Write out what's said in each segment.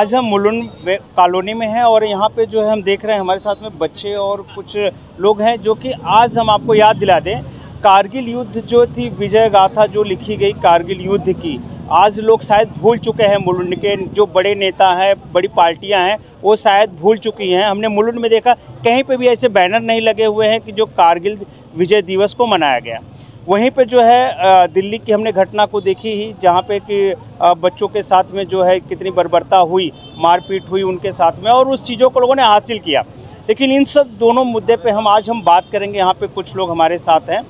आज हम मुलुंड कॉलोनी में हैं और यहाँ पे जो है हम देख रहे हैं हमारे साथ में बच्चे और कुछ लोग हैं जो कि आज हम आपको याद दिला दें कारगिल युद्ध जो थी, विजय गाथा जो लिखी गई कारगिल युद्ध की, आज लोग शायद भूल चुके हैं। मुलुंड के जो बड़े नेता हैं, बड़ी पार्टियां हैं, वो शायद भूल चुकी हैं। हमने मुलुंड में देखा कहीं पे भी ऐसे बैनर नहीं लगे हुए हैं कि जो कारगिल विजय दिवस को मनाया गया। वहीं पे जो है दिल्ली की हमने घटना को देखी ही, जहाँ पे कि बच्चों के साथ में जो है कितनी बर्बरता हुई, मारपीट हुई उनके साथ में, और उस चीज़ों को लोगों ने हासिल किया। लेकिन इन सब दोनों मुद्दे पे हम बात करेंगे। यहाँ पे कुछ लोग हमारे साथ हैं,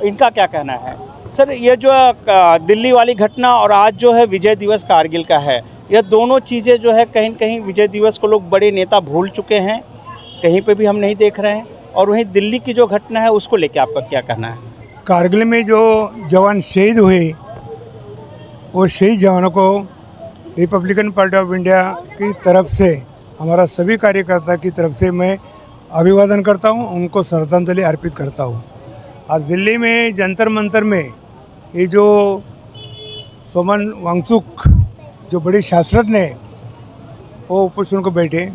इनका क्या कहना है। सर, ये जो दिल्ली वाली घटना और आज जो है विजय दिवस कारगिल का है, यह दोनों चीज़ें जो है कहीं कहीं विजय दिवस को लोग बड़े नेता भूल चुके हैं, कहीं पे भी हम नहीं देख रहे हैं। और वहीं दिल्ली की जो घटना है उसको लेके आपका क्या कहना है। कारगिल में जो जवान शहीद हुए, वो शहीद जवानों को रिपब्लिकन पार्टी ऑफ इंडिया की तरफ से, हमारा सभी कार्यकर्ता की तरफ से मैं अभिवादन करता हूं, उनको श्रद्धांजलि अर्पित करता हूं। आज दिल्ली में जंतर मंतर में ये जो सोमन वांगचुक जो बड़ी शास्त्रज्ञ ने वो उपोषण को बैठे,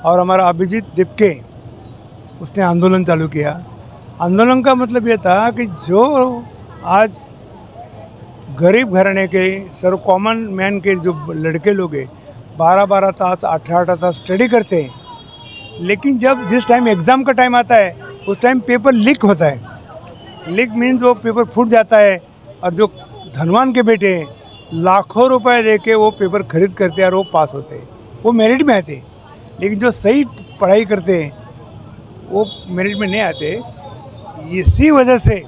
और हमारा अभिजीत दिपके उसने आंदोलन चालू किया। आंदोलन का मतलब ये था कि जो आज गरीब घराने के सर कॉमन मैन के जो लड़के लोग हैं 12-12 तास 18-18 तास स्टडी करते हैं, लेकिन जब जिस टाइम एग्ज़ाम का टाइम आता है उस टाइम पेपर लीक होता है। लीक मीन्स वो पेपर फूट जाता है, और जो धनवान के बेटे लाखों रुपए दे के वो पेपर खरीद करते हैं और वो पास होते हैं, वो मेरिट में आते हैं। लेकिन जो सही पढ़ाई करते हैं वो मेरिट में नहीं आते। इसी वजह से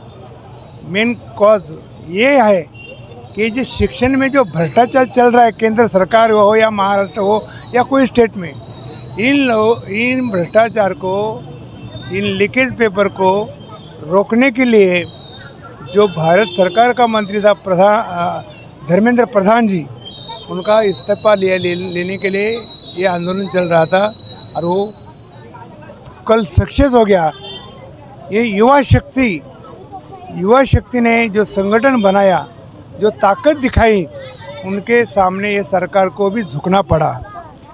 मेन कॉज ये है कि जो शिक्षण में जो भ्रष्टाचार चल रहा है, केंद्र सरकार हो या महाराष्ट्र हो या कोई स्टेट में, इन भ्रष्टाचार को, इन लीकेज पेपर को रोकने के लिए जो भारत सरकार का मंत्री था धर्मेंद्र प्रधान जी, उनका इस्तीफा लेने के लिए ये आंदोलन चल रहा था, और वो कल सक्सेस हो गया। ये युवा शक्ति ने जो संगठन बनाया, जो ताकत दिखाई, उनके सामने ये सरकार को भी झुकना पड़ा।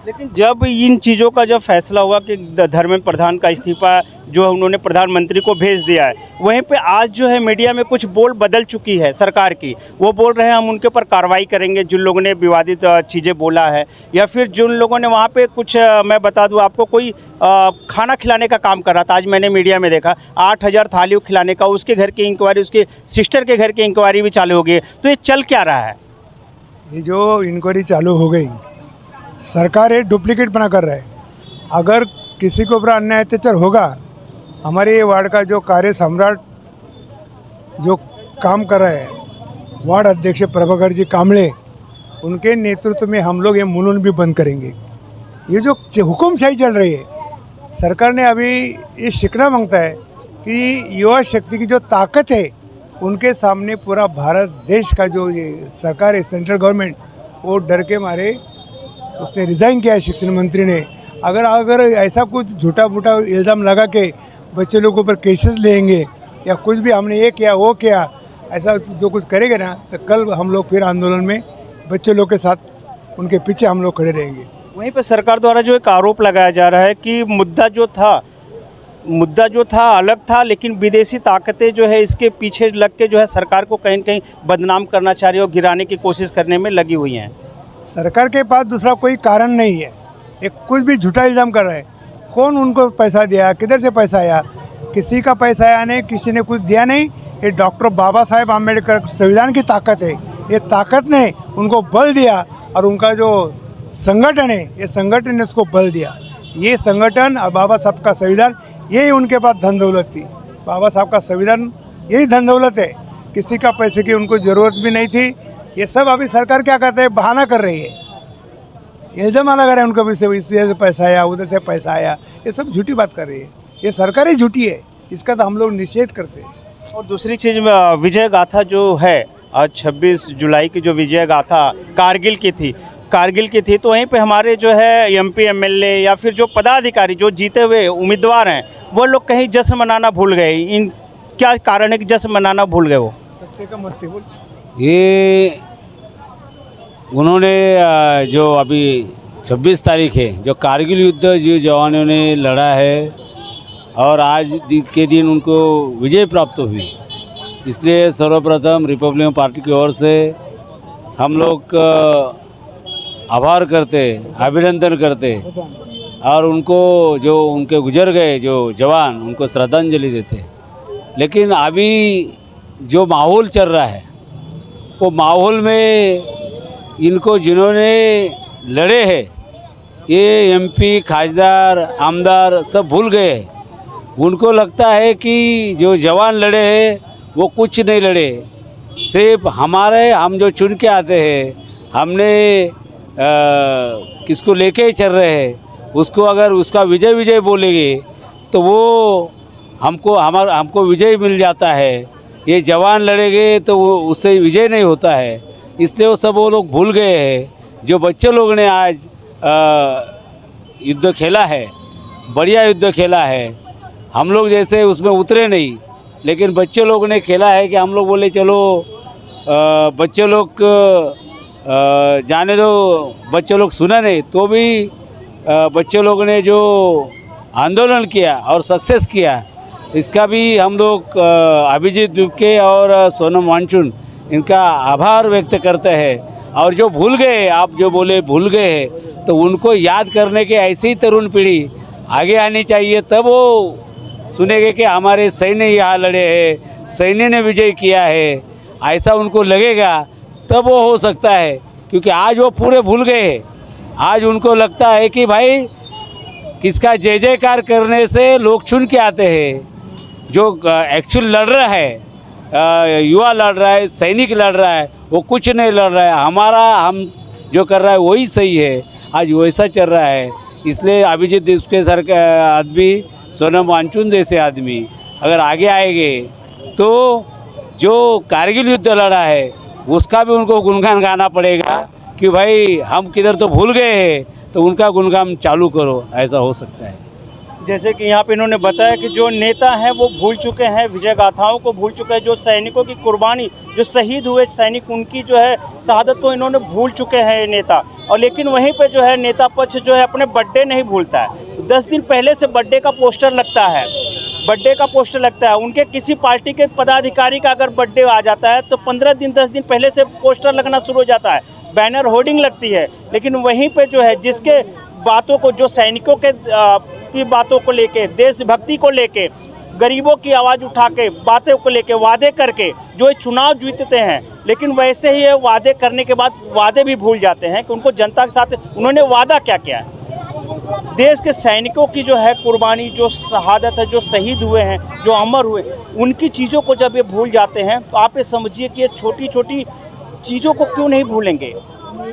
लेकिन जब इन चीज़ों का जब फैसला हुआ कि धर्मेंद्र प्रधान का इस्तीफा जो है उन्होंने प्रधानमंत्री को भेज दिया है, वहीं पे आज जो है मीडिया में कुछ बोल बदल चुकी है सरकार की। वो बोल रहे हैं हम उनके ऊपर कार्रवाई करेंगे जिन लोगों ने विवादित चीज़ें बोला है, या फिर जिन लोगों ने वहाँ पे कुछ मैं बता दूँ आपको, कोई खाना खिलाने का काम कर रहा था। आज मैंने मीडिया में देखा 8000 थालियों खिलाने का, उसके घर की इंक्वायरी, उसके सिस्टर के घर की इंक्वायरी भी चालू हो गई। तो ये चल क्या रहा है। ये जो इंक्वायरी चालू हो गई, सरकार ये डुप्लीकेट बना कर रहा है। अगर किसी के ऊपर अन्याय अत्याचार होगा, हमारे ये वार्ड का जो कार्य सम्राट जो काम कर रहा है, वार्ड अध्यक्ष प्रभाकर जी कामले, उनके नेतृत्व में हम लोग ये मुलुंड भी बंद करेंगे। ये जो हुकुमशाही चल रही है, सरकार ने अभी ये शिकना मांगता है कि युवा शक्ति की जो ताकत है, उनके सामने पूरा भारत देश का जो ये सरकार है, सेंट्रल गवर्नमेंट, वो डर के मारे उसने रिज़ाइन किया है शिक्षण मंत्री ने। अगर ऐसा कुछ झूठा मूठा इल्ज़ाम लगा के बच्चे लोगों के ऊपर केसेस लेंगे, या कुछ भी हमने ये किया वो किया, ऐसा जो कुछ करेंगे ना, तो कल हम लोग फिर आंदोलन में बच्चे लोग के साथ उनके पीछे हम लोग खड़े रहेंगे। वहीं पर सरकार द्वारा जो एक आरोप लगाया जा रहा है कि मुद्दा जो था अलग था, लेकिन विदेशी ताकतें जो है इसके पीछे लग के जो है सरकार को कहीं न कहीं बदनाम करना चाह रही है और गिराने की कोशिश करने में लगी हुई हैं। सरकार के पास दूसरा कोई कारण नहीं है, एक कुछ भी झूठा इल्ज़ाम कर रहा है। कौन उनको पैसा दिया, किधर से पैसा आया, किसी का पैसा आया नहीं, किसी ने कुछ दिया नहीं। ये डॉक्टर बाबा साहेब आम्बेडकर संविधान की ताकत है। ये ताकत ने उनको बल दिया, और उनका जो संगठन है, ये संगठन ने उसको बल दिया। ये संगठन और बाबा साहब का संविधान, यही उनके पास धन दौलत थी। बाबा साहब का संविधान यही धन दौलत है, किसी का पैसे की उनको ज़रूरत भी नहीं थी। ये सब अभी सरकार क्या करते हैं, बहाना कर रही है, इल्ज़ाम लगा रहे हैं उनको भी से, इससे पैसा आया, उधर से पैसा आया, ये सब झूठी बात कर रही है। ये सरकार ही झूठी है, इसका तो हम लोग निषेध करते हैं। और दूसरी चीज़, विजय गाथा जो है, आज 26 जुलाई की जो विजय गाथा कारगिल की थी, तो वहीं पे हमारे जो है MP MLA या फिर जो पदाधिकारी जो जीते हुए उम्मीदवार हैं, वो लोग कहीं जश्न मनाना भूल गए। इन क्या कारण है कि जश्न मनाना भूल गए वो। सत्य का मस्ती बोल। ये उन्होंने जो अभी 26 तारीख है जो कारगिल युद्ध जो जवानों ने लड़ा है और आज के दिन उनको विजय प्राप्त हुई, इसलिए सर्वप्रथम रिपब्लिकन पार्टी की ओर से हम लोग आभार करते, अभिनंदन करते और उनको जो उनके गुजर गए जो जवान उनको श्रद्धांजलि देते। लेकिन अभी जो माहौल चल रहा है वो माहौल में इनको जिन्होंने लड़े हैं ये एमपी, खासदार, आमदार सब भूल गए। उनको लगता है कि जो जवान लड़े हैं वो कुछ नहीं लड़े, सिर्फ हम जो चुन के आते हैं हमने किसको लेके चल रहे हैं उसको अगर उसका विजय विजय बोलेंगे तो वो हमको विजय मिल जाता है। ये जवान लड़ेंगे तो वो उससे विजय नहीं होता है, इसलिए वो लोग भूल गए हैं। जो बच्चे लोग ने आज युद्ध खेला है, बढ़िया युद्ध खेला है, हम लोग जैसे उसमें उतरे नहीं, लेकिन बच्चे लोग ने खेला है कि हम लोग बोले चलो बच्चे लोग जाने दो, बच्चे लोग सुना नहीं तो भी बच्चे लोग ने जो आंदोलन किया और सक्सेस किया, इसका भी हम लोग अभिजीत दुबके और सोनम वांगचुक इनका आभार व्यक्त करते हैं। और जो भूल गए, आप जो बोले भूल गए हैं, तो उनको याद करने के ऐसी ही तरुण पीढ़ी आगे आनी चाहिए, तब वो सुनेंगे कि हमारे सैन्य यहाँ लड़े हैं, सैन्य ने विजय किया है, ऐसा उनको लगेगा तब वो हो सकता है। क्योंकि आज वो पूरे भूल गए। आज उनको लगता है कि भाई किसका जय जयकार करने से लोग चुन के आते हैं। जो एक्चुअल लड़ रहा है, युवा लड़ रहा है, सैनिक लड़ रहा है, वो कुछ नहीं लड़ रहा है। हम जो कर रहा है वही सही है, आज वैसा चल रहा है। इसलिए अभिजीत दुबके सर का आदमी, सोनम वांगचुक जैसे आदमी अगर आगे आएंगे तो जो कारगिल युद्ध लड़ा है उसका भी उनको गुणगान गाना पड़ेगा कि भाई हम किधर तो भूल गए हैं, तो उनका गुणगान चालू करो, ऐसा हो सकता है। जैसे कि यहाँ पे इन्होंने बताया कि जो नेता हैं वो भूल चुके हैं, विजय गाथाओं को भूल चुके हैं, जो सैनिकों की कुर्बानी, जो शहीद हुए सैनिक उनकी जो है शहादत को इन्होंने भूल चुके हैं ये नेता। और लेकिन वहीं पे जो है नेता पक्ष जो है अपने बर्थडे नहीं भूलता है। 10 दिन पहले से बर्थडे का पोस्टर लगता है, उनके किसी पार्टी के पदाधिकारी का अगर बर्थडे आ जाता है तो 15 दिन 10 दिन पहले से पोस्टर लगना शुरू हो जाता है, बैनर होर्डिंग लगती है। लेकिन वहीं पे जो है जिसके बातों को, जो सैनिकों के की बातों को लेके, देशभक्ति को लेके, गरीबों की आवाज़ उठा के, बातों को लेके, वादे करके जो चुनाव जीतते हैं, लेकिन वैसे ही ये वादे करने के बाद वादे भी भूल जाते हैं कि उनको जनता के साथ उन्होंने वादा क्या किया है। देश के सैनिकों की जो है कुर्बानी, जो शहादत है, जो शहीद हुए हैं, जो अमर हुए, उनकी चीज़ों को जब ये भूल जाते हैं तो आप ये समझिए कि ये छोटी छोटी चीज़ों को क्यों नहीं भूलेंगे।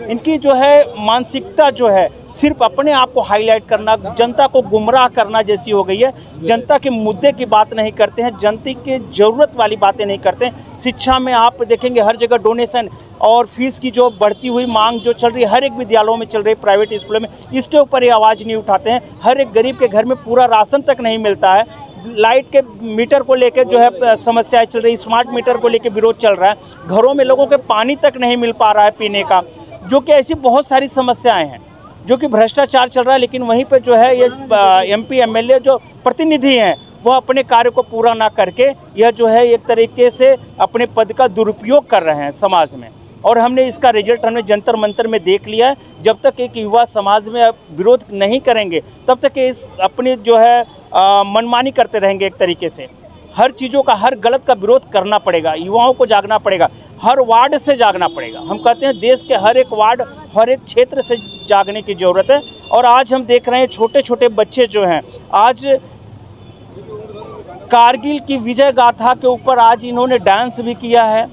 इनकी जो है मानसिकता जो है सिर्फ अपने आप को हाईलाइट करना, जनता को गुमराह करना जैसी हो गई है। जनता के मुद्दे की बात नहीं करते हैं, जनता की ज़रूरत वाली बातें नहीं करते हैं। शिक्षा में आप देखेंगे हर जगह डोनेशन और फीस की जो बढ़ती हुई मांग जो चल रही है, हर एक विद्यालयों में चल रही है, प्राइवेट स्कूलों में, इसके ऊपर ये आवाज़ नहीं उठाते हैं। हर एक गरीब के घर में पूरा राशन तक नहीं मिलता है। लाइट के मीटर को लेकर जो है समस्याएं चल रही, स्मार्ट मीटर को लेकर विरोध चल रहा है। घरों में लोगों के पानी तक नहीं मिल पा रहा है पीने का, जो कि ऐसी बहुत सारी समस्याएं हैं, जो कि भ्रष्टाचार चल रहा है। लेकिन वहीं पे जो है ये एमपी एमएलए जो प्रतिनिधि हैं वो अपने कार्य को पूरा ना करके यह जो है एक तरीके से अपने पद का दुरुपयोग कर रहे हैं समाज में। और हमने इसका रिजल्ट हमने जंतर मंतर में देख लिया है। जब तक एक युवा समाज में विरोध नहीं करेंगे तब तक ये अपनी जो है मनमानी करते रहेंगे। एक तरीके से हर चीज़ों का, हर गलत का विरोध करना पड़ेगा, युवाओं को जागना पड़ेगा, हर वार्ड से जागना पड़ेगा। हम कहते हैं देश के हर एक वार्ड, हर एक क्षेत्र से जागने की ज़रूरत है। और आज हम देख रहे हैं छोटे छोटे बच्चे जो हैं, आज कारगिल की विजय गाथा के ऊपर आज इन्होंने डांस भी किया है,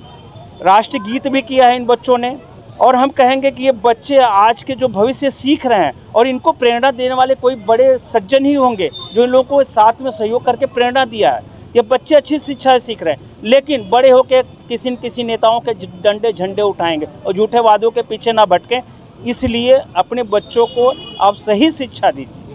राष्ट्रीय गीत भी किया है इन बच्चों ने। और हम कहेंगे कि ये बच्चे आज के जो भविष्य सीख रहे हैं, और इनको प्रेरणा देने वाले कोई बड़े सज्जन ही होंगे जो इन लोगों को साथ में सहयोग करके प्रेरणा दिया है। ये बच्चे अच्छी शिक्षा सीख रहे हैं, लेकिन बड़े होकर किसी न किसी नेताओं के डंडे झंडे उठाएंगे और झूठे वादों के पीछे ना भटकें। इसलिए अपने बच्चों को आप सही शिक्षा दीजिए।